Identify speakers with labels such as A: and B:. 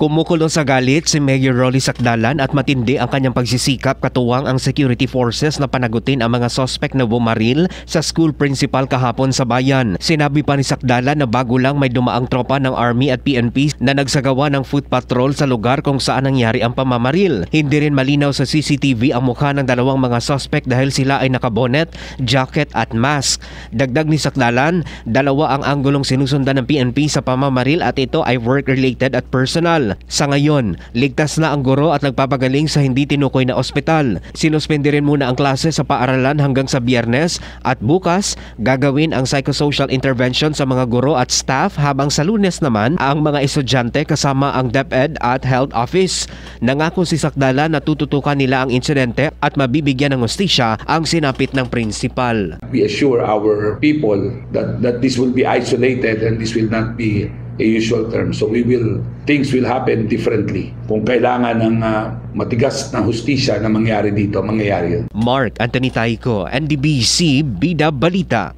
A: Kumukulong sa galit si Mayor Rolly Sacdalan at matindi ang kanyang pagsisikap katuwang ang security forces na panagutin ang mga sospek na bumaril sa school principal kahapon sa bayan. Sinabi pa ni Sacdalan na bago lang may dumaang tropa ng Army at PNP na nagsagawa ng foot patrol sa lugar kung saan nangyari ang pamamaril. Hindi rin malinaw sa CCTV ang mukha ng dalawang mga sospek dahil sila ay nakabonet, jacket at mask. Dagdag ni Sacdalan, dalawa ang anggulong sinusundan ng PNP sa pamamaril at ito ay work-related at personal. Sa ngayon, ligtas na ang guro at nagpapagaling sa hindi tinukoy na ospital. Sinuspende rin muna ang klase sa paaralan hanggang sa Biyernes at bukas gagawin ang psychosocial intervention sa mga guro at staff habang sa Lunes naman ang mga estudyante kasama ang DepEd at Health Office. Nangako si Sacdalan na tututukan nila ang insidente at mabibigyan ng hustisya ang sinapit ng principal.
B: We assure our people that this will be isolated and this will not be a usual term. So things will happen differently. Kung kailangan ng matigas na hustisya na mangyari dito, mangyayari yun.
A: Mark Anthony Taico, NDBC Bida Balita.